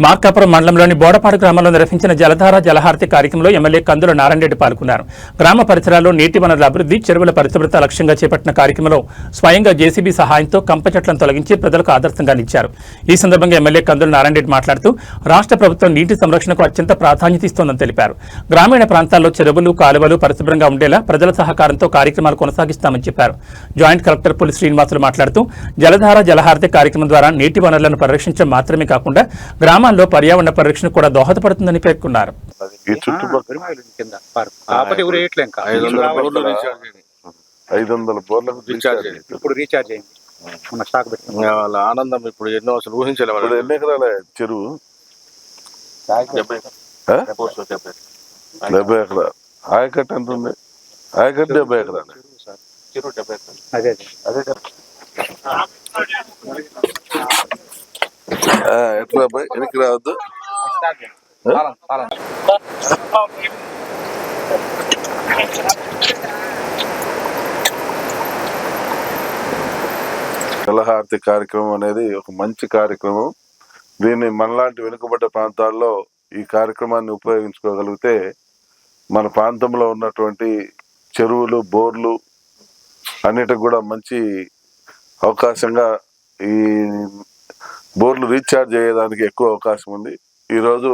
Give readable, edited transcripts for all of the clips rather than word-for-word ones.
మార్కాపురం మండలంలోని బోడపాడు గ్రామంలో నిర్వహించిన జలధార జలహారతి కార్యక్రమంలో ఎమ్మెల్యే కందుల నారాయణరెడ్డి పాల్గొన్నారు. గ్రామ పరిసరాల్లో నీటి వనరుల అభివృద్ధి, చెరువుల పరిశుభ్రత లక్ష్యంగా చేపట్టిన కార్యక్రమంలో స్వయంగా జేసీబీ సహాయంతో కంప చెట్లను తొలగించి ప్రజలకు ఆదర్శంగా నిలిచారు. ఈ సందర్భంగా ఎమ్మెల్యే కందుల నారాయణరెడ్డి మాట్లాడుతూ రాష్ట్ర ప్రభుత్వం నీటి సంరక్షణకు అత్యంత ప్రాధాన్యత ఇస్తోందని తెలిపారు. గ్రామీణ ప్రాంతాల్లో చెరువులు, కాలువలు పరిశుభ్రంగా ఉండేలా ప్రజల సహకారంతో కార్యక్రమాలు కొనసాగిస్తామని చెప్పారు. జాయింట్ కలెక్టర్ పులి శ్రీనివాసులు మాట్లాడుతూ జలధార జలహారతి కార్యక్రమం ద్వారా నీటి వనరులను పరిరక్షించడం మాత్రమే కాకుండా గ్రామాల్లో పర్యావరణ పరిరక్షణ కూడా దోహదపడుతుందని పేర్కొన్నారు. ఈ చుట్టుపక్కల 500 బోర్లకు ఇప్పుడు రీఛార్జ్ అయింది. వాళ్ళ ఆనందం ఇప్పుడు ఎన్నో అసలు ఊహించలేదు. ఎన్ని ఎకరాల చెరువు? 70 ఎకరాలు. ఆయకట్టు ఎంత ఉంది? ఆయకట్టు 70 ఎకరాలు. ఎట్లా పోయి వెనక్కి రావద్దు. జలహారతి కార్యక్రమం అనేది ఒక మంచి కార్యక్రమం. దీన్ని మనలాంటి వెనుకబడ్డ ప్రాంతాల్లో ఈ కార్యక్రమాన్ని ఉపయోగించుకోగలిగితే మన ప్రాంతంలో ఉన్నటువంటి చెరువులు, బోర్లు అన్నిటికి కూడా మంచి అవకాశంగా ఈ బోర్లు రీఛార్జ్ అయ్యేదానికి ఎక్కువ అవకాశం ఉంది. ఈరోజు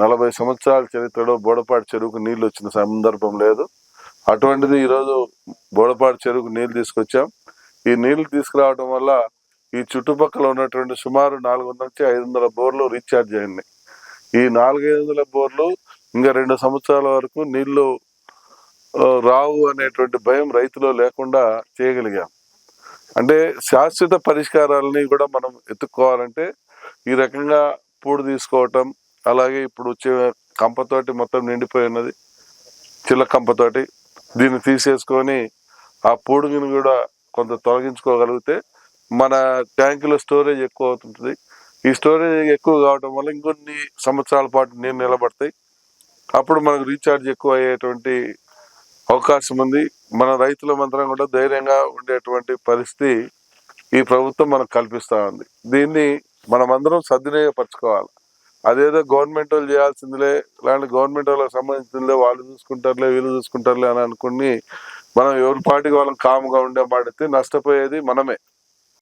40 సంవత్సరాల చరిత్రలో బోడపాడు చెరువుకు నీళ్లు వచ్చిన సందర్భం లేదు. అటువంటిది ఈరోజు బోడపాడు చెరువుకు నీళ్లు తీసుకొచ్చాం. ఈ నీళ్లు తీసుకురావడం వల్ల ఈ చుట్టుపక్కల ఉన్నటువంటి సుమారు 400 నుంచి 500 బోర్లు రీఛార్జ్ అయ్యాయి. ఈ 400-500 బోర్లు ఇంకా 2 సంవత్సరాల వరకు నీళ్లు రావు అనేటువంటి భయం రైతులో లేకుండా చేయగలిగాం. అంటే శాశ్వత పరిష్కారాలని కూడా మనం ఎత్తుక్కోవాలంటే ఈ రకంగా పూడు తీసుకోవటం, అలాగే ఇప్పుడు కంపతోటి మొత్తం నిండిపోయి ఉన్నది, చిల్ల కంపతోటి దీన్ని తీసేసుకొని ఆ పూడుని కూడా కొంత తొలగించుకోగలిగితే మన ట్యాంకులో స్టోరేజ్ ఎక్కువ అవుతుంటుంది. ఈ స్టోరేజ్ ఎక్కువ కావటం వల్ల ఇంకొన్ని సంవత్సరాల పాటు నీరు నిలబడతాయి. అప్పుడు మనకు రీఛార్జ్ ఎక్కువ అయ్యేటువంటి అవకాశం ఉంది. మన రైతుల మంత్రం కూడా ధైర్యంగా ఉండేటువంటి పరిస్థితి ఈ ప్రభుత్వం మనకు కల్పిస్తూ ఉంది. దీన్ని మనమందరం సద్వినియోగపరచుకోవాలి. అదేదో గవర్నమెంట్ వాళ్ళు చేయాల్సిందిలే, ఇలాంటి గవర్నమెంట్ వాళ్ళకి సంబంధించిందిలే, వాళ్ళు చూసుకుంటారులే, వీళ్ళు చూసుకుంటారులే అని అనుకుని మనం ఎవరి పాటికి వాళ్ళని కామ్గా ఉండే మాడితే నష్టపోయేది మనమే.